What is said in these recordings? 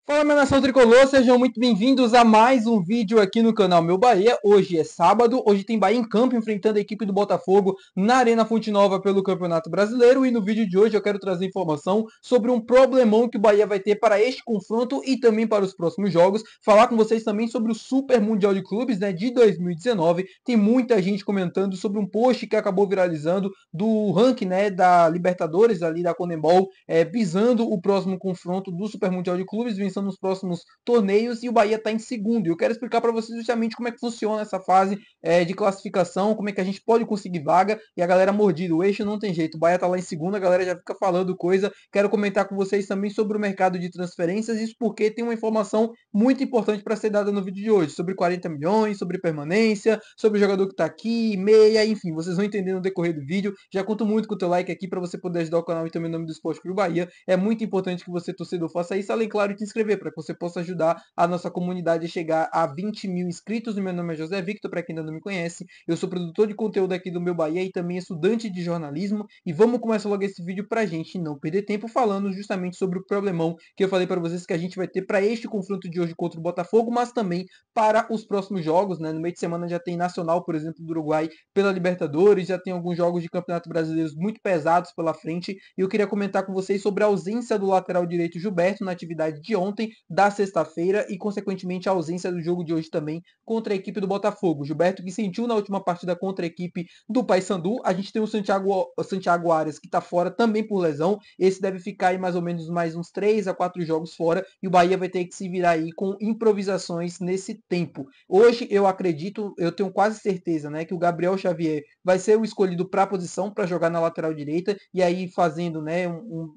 Fala, minha nação tricolor, sejam muito bem-vindos a mais um vídeo aqui no canal Meu Bahia. Hoje é sábado, hoje tem Bahia em campo enfrentando a equipe do Botafogo na Arena Fonte Nova pelo Campeonato Brasileiro, e no vídeo de hoje eu quero trazer informação sobre um problemão que o Bahia vai ter para este confronto e também para os próximos jogos. Falar com vocês também sobre o Super Mundial de Clubes, né, de 2019. Tem muita gente comentando sobre um post que acabou viralizando do ranking, né, da Libertadores ali da Conmebol, visando o próximo confronto do Super Mundial de Clubes, vencendo os próximos torneios, e o Bahia está em segundo. E eu quero explicar para vocês justamente como é que funciona essa fase de classificação, como é que a gente pode conseguir vaga, e a galera mordida, o eixo não tem jeito, o Bahia tá lá em segundo, a galera já fica falando coisa. Quero comentar com vocês também sobre o mercado de transferências, isso porque tem uma informação muito importante para ser dada no vídeo de hoje, sobre 40 milhões, sobre permanência, sobre o jogador que está aqui, meia, enfim, vocês vão entender no decorrer do vídeo. Já conto muito com o teu like aqui para você poder ajudar o canal e também o nome do Esporte Clube Bahia. É muito importante que você, torcedor, faça isso, além, claro, de se inscrever, para que você possa ajudar a nossa comunidade a chegar a 20 mil inscritos. O meu nome é José Victor, para quem ainda não me conhece. Eu sou produtor de conteúdo aqui do Meu Bahia e também estudante de jornalismo. E vamos começar logo esse vídeo para a gente não perder tempo falando justamente sobre o problemão que eu falei para vocês que a gente vai ter para este confronto de hoje contra o Botafogo, mas também para os próximos jogos, né? No meio de semana já tem Nacional, por exemplo, do Uruguai pela Libertadores, já tem alguns jogos de Campeonato Brasileiro muito pesados pela frente, e eu queria comentar com vocês sobre a ausência do lateral direito Gilberto na atividade de ontem, da sexta-feira, e consequentemente a ausência do jogo de hoje também contra a equipe do Botafogo. Gilberto que sentiu na última partida contra a equipe do Paysandu. A gente tem o Santiago Arias que está fora também por lesão. Esse deve ficar aí mais ou menos mais uns 3 a 4 jogos fora, e o Bahia vai ter que se virar aí com improvisações nesse tempo. Hoje eu acredito, eu tenho quase certeza, né, que o Gabriel Xavier vai ser o escolhido para a posição, para jogar na lateral direita, e aí fazendo, né,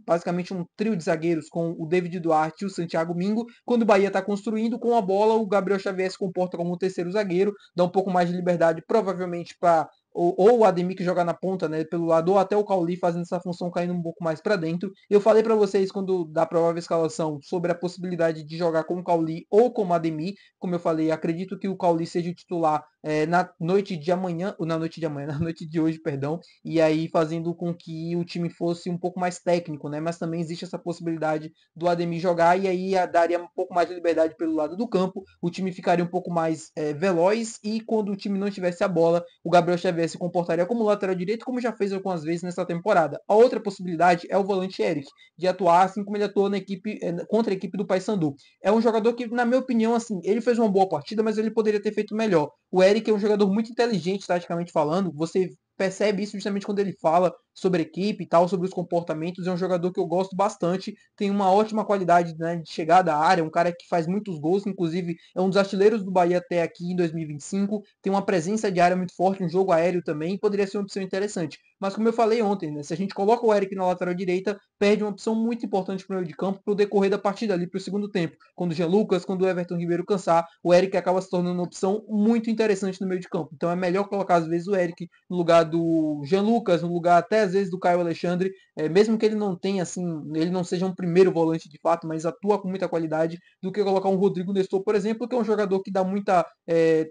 basicamente um trio de zagueiros com o David Duarte e o Santiago Mingo. Quando o Bahia está construindo com a bola, o Gabriel Xavier se comporta como o terceiro zagueiro, dá um pouco mais de liberdade, provavelmente para ou o Ademir que joga na ponta, né, pelo lado, ou até o Cauli fazendo essa função caindo um pouco mais para dentro. Eu falei para vocês quando da provável escalação sobre a possibilidade de jogar com o Cauli ou com o Ademir. Como eu falei, acredito que o Cauli seja o titular na noite de amanhã, ou na noite de amanhã, na noite de hoje, perdão, e aí fazendo com que o time fosse um pouco mais técnico, né? Mas também existe essa possibilidade do Ademir jogar, e aí daria um pouco mais de liberdade pelo lado do campo, o time ficaria um pouco mais veloz, e quando o time não tivesse a bola, o Gabriel Xavier se comportaria como lateral direito, como já fez algumas vezes nessa temporada. A outra possibilidade é o volante Eric, de atuar assim como ele atuou na equipe, contra a equipe do Paysandu. É um jogador que, na minha opinião, assim, ele fez uma boa partida, mas ele poderia ter feito melhor. O Eric é um jogador muito inteligente, taticamente falando. Você percebe isso justamente quando ele fala sobre a equipe e tal, sobre os comportamentos. É um jogador que eu gosto bastante, tem uma ótima qualidade, né, de chegada à área, um cara que faz muitos gols, inclusive é um dos artilheiros do Bahia até aqui em 2025, tem uma presença de área muito forte, um jogo aéreo também, poderia ser uma opção interessante. Mas como eu falei ontem, né, se a gente coloca o Eric na lateral direita, perde uma opção muito importante para o meio de campo para o decorrer da partida ali para o segundo tempo. Quando o Jean Lucas, quando o Everton Ribeiro cansar, o Eric acaba se tornando uma opção muito interessante no meio de campo. Então é melhor colocar às vezes o Eric no lugar do Jean Lucas, no lugar até às vezes do Caio Alexandre, mesmo que ele não tenha assim, ele não seja um primeiro volante de fato, mas atua com muita qualidade, do que colocar um Rodrigo Nestor, por exemplo, que é um jogador que dá muita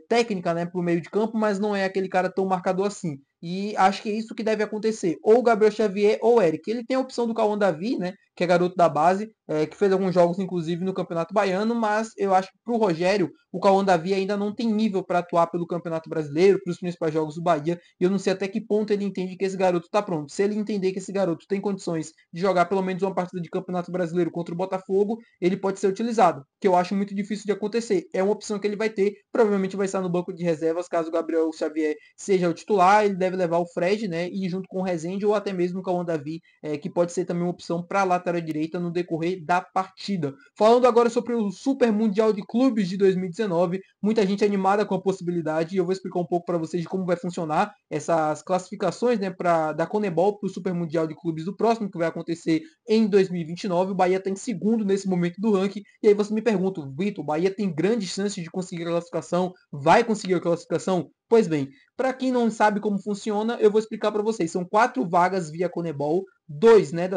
técnica, né, para o meio de campo, mas não é aquele cara tão marcador assim. E acho que é isso que deve acontecer. Ou o Gabriel Xavier ou o Eric. Ele tem a opção do Cauã Davi, né? Que é garoto da base, que fez alguns jogos, inclusive, no Campeonato Baiano, mas eu acho que para o Rogério, o Cauã Davi ainda não tem nível para atuar pelo Campeonato Brasileiro, para os principais jogos do Bahia, e eu não sei até que ponto ele entende que esse garoto está pronto. Se ele entender que esse garoto tem condições de jogar pelo menos uma partida de Campeonato Brasileiro contra o Botafogo, ele pode ser utilizado, que eu acho muito difícil de acontecer. É uma opção que ele vai ter, provavelmente vai estar no banco de reservas, caso o Gabriel Xavier seja o titular, ele deve levar o Fred, né, e junto com o Rezende, ou até mesmo o Cauã Davi, que pode ser também uma opção para a lateral direita no decorrer da partida. Falando agora sobre o Super Mundial de Clubes de 2019, muita gente animada com a possibilidade, e eu vou explicar um pouco para vocês de como vai funcionar essas classificações, né, da Conmebol para o Super Mundial de Clubes do próximo, que vai acontecer em 2029. O Bahia está em segundo nesse momento do ranking, e aí você me pergunta, Vitor, o Bahia tem grandes chances de conseguir a classificação? Vai conseguir a classificação? Pois bem, para quem não sabe como funciona, eu vou explicar para vocês. São 4 vagas via Conebol, dois, né,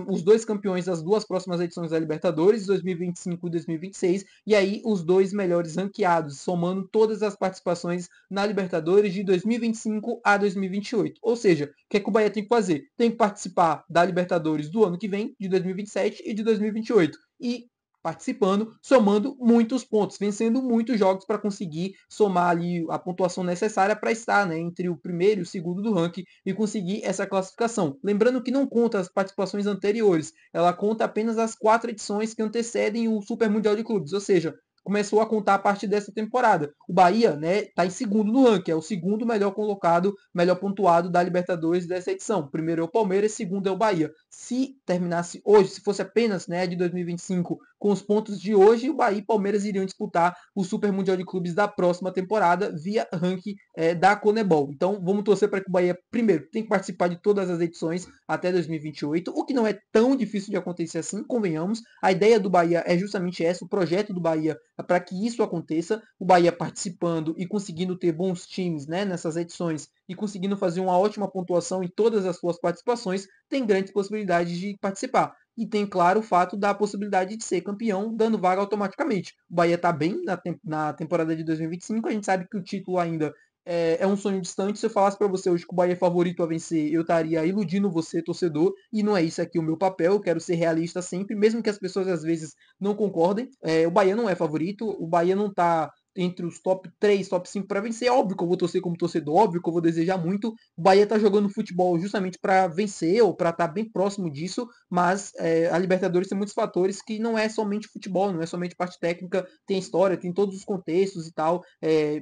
os dois campeões das duas próximas edições da Libertadores, 2025 e 2026, e aí os dois melhores ranqueados, somando todas as participações na Libertadores de 2025 a 2028. Ou seja, o que é que o Bahia tem que fazer? Tem que participar da Libertadores do ano que vem, de 2027 e de 2028. E participando, somando muitos pontos, vencendo muitos jogos para conseguir somar ali a pontuação necessária para estar, né, entre o primeiro e o segundo do ranking e conseguir essa classificação. Lembrando que não conta as participações anteriores, ela conta apenas as 4 edições que antecedem o Super Mundial de Clubes, ou seja, começou a contar a partir dessa temporada. O Bahia, né, tá em segundo no ranking, é o segundo melhor colocado, melhor pontuado da Libertadores dessa edição. O primeiro é o Palmeiras, segundo é o Bahia. Se terminasse hoje, se fosse apenas, né, de 2025, com os pontos de hoje, o Bahia e Palmeiras iriam disputar o Super Mundial de Clubes da próxima temporada via ranking da Conebol. Então, vamos torcer para que o Bahia, primeiro, tenha que participar de todas as edições até 2028, o que não é tão difícil de acontecer assim, convenhamos. A ideia do Bahia é justamente essa, o projeto do Bahia para que isso aconteça, o Bahia participando e conseguindo ter bons times, né, nessas edições e conseguindo fazer uma ótima pontuação em todas as suas participações, tem grandes possibilidades de participar. E tem, claro, o fato da possibilidade de ser campeão, dando vaga automaticamente. O Bahia está bem na temporada de 2025, a gente sabe que o título ainda é um sonho distante. Se eu falasse para você hoje que o Bahia é favorito a vencer, eu estaria iludindo você, torcedor, e não é isso aqui o meu papel. Eu quero ser realista sempre, mesmo que as pessoas às vezes não concordem. O Bahia não é favorito, o Bahia não está entre os top 3, top 5 para vencer. É óbvio que eu vou torcer como torcedor, óbvio que eu vou desejar muito. O Bahia está jogando futebol justamente para vencer ou para estar bem próximo disso, mas a Libertadores tem muitos fatores que não é somente futebol, não é somente parte técnica, tem história, tem todos os contextos e tal,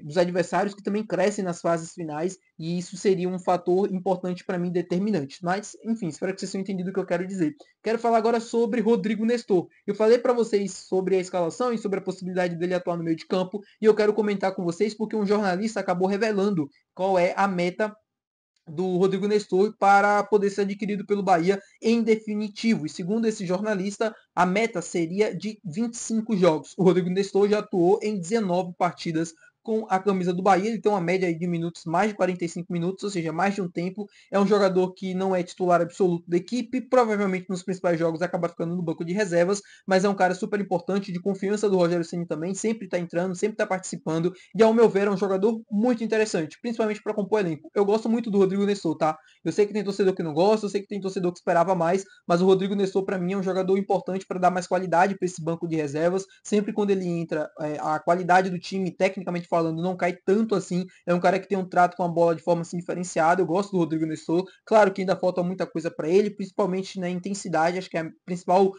dos adversários que também crescem nas fases finais, e isso seria um fator importante para mim, determinante. Mas, enfim, espero que vocês tenham entendido o que eu quero dizer. Quero falar agora sobre Rodrigo Nestor. Eu falei para vocês sobre a escalação e sobre a possibilidade dele atuar no meio de campo, e eu quero comentar com vocês porque um jornalista acabou revelando qual é a meta do Rodrigo Nestor para poder ser adquirido pelo Bahia em definitivo. E segundo esse jornalista, a meta seria de 25 jogos. O Rodrigo Nestor já atuou em 19 partidas com a camisa do Bahia. Ele tem uma média de minutos, mais de 45 minutos, ou seja, mais de um tempo. É um jogador que não é titular absoluto da equipe, provavelmente nos principais jogos acaba ficando no banco de reservas, mas é um cara super importante, de confiança do Rogério Ceni também, sempre está entrando, sempre está participando, e ao meu ver é um jogador muito interessante, principalmente para compor elenco. Eu gosto muito do Rodrigo Nestor, tá? Eu sei que tem torcedor que não gosta, eu sei que tem torcedor que esperava mais, mas o Rodrigo Nestor para mim é um jogador importante para dar mais qualidade para esse banco de reservas. Sempre quando ele entra, a qualidade do time, tecnicamente falando, não cai tanto assim. É um cara que tem um trato com a bola de forma assim diferenciada. Eu gosto do Rodrigo Nestor. Claro que ainda falta muita coisa para ele, principalmente na intensidade. Acho que é a principal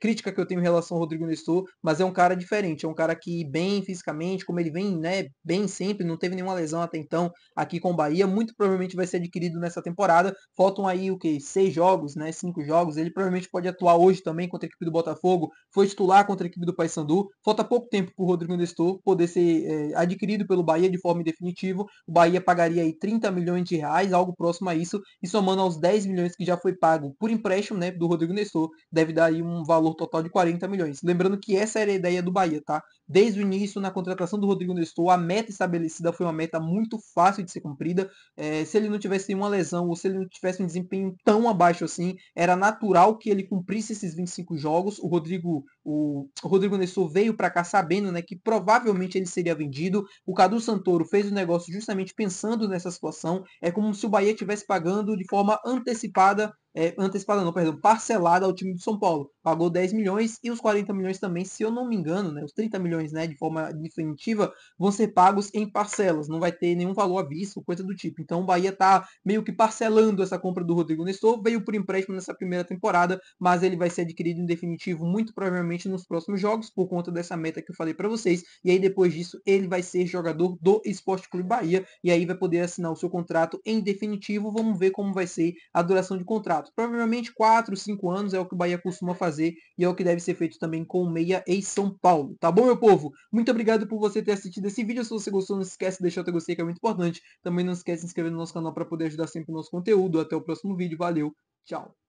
crítica que eu tenho em relação ao Rodrigo Nestor, mas é um cara diferente, é um cara que bem fisicamente, como ele vem, né, bem sempre, não teve nenhuma lesão até então aqui com o Bahia, muito provavelmente vai ser adquirido nessa temporada. Faltam aí o que? 6 jogos, né? 5 jogos. Ele provavelmente pode atuar hoje também contra a equipe do Botafogo. Foi titular contra a equipe do Paysandu. Falta pouco tempo para o Rodrigo Nestor poder ser adquirido pelo Bahia de forma definitiva. O Bahia pagaria aí 30 milhões de reais, algo próximo a isso, e somando aos 10 milhões que já foi pago por empréstimo, né, do Rodrigo Nestor, deve dar aí um valor total de 40 milhões. Lembrando que essa era a ideia do Bahia, tá? Desde o início, na contratação do Rodrigo Nestor, a meta estabelecida foi uma meta muito fácil de ser cumprida. Se ele não tivesse uma lesão ou se ele não tivesse um desempenho tão abaixo assim, era natural que ele cumprisse esses 25 jogos. O Rodrigo Nestor veio para cá sabendo, né, que provavelmente ele seria vendido. O Cadu Santoro fez o negócio justamente pensando nessa situação. É como se o Bahia estivesse pagando de forma antecipada não, perdão, parcelada ao time do São Paulo. Pagou 10 milhões e os 40 milhões também, se eu não me engano, né, os 30 milhões, né, de forma definitiva, vão ser pagos em parcelas. Não vai ter nenhum valor à vista, coisa do tipo. Então o Bahia está meio que parcelando essa compra do Rodrigo Nestor. Veio por empréstimo nessa primeira temporada, mas ele vai ser adquirido em definitivo muito provavelmente nos próximos jogos, por conta dessa meta que eu falei para vocês. E aí depois disso ele vai ser jogador do Esporte Clube Bahia e aí vai poder assinar o seu contrato em definitivo. Vamos ver como vai ser a duração de contrato. Provavelmente 4, 5 anos é o que o Bahia costuma fazer e é o que deve ser feito também com o Meia em São Paulo. Tá bom, meu povo? Muito obrigado por você ter assistido esse vídeo. Se você gostou, não se esquece de deixar o teu gostei, que é muito importante. Também não esquece de se inscrever no nosso canal para poder ajudar sempre o nosso conteúdo. Até o próximo vídeo. Valeu, tchau!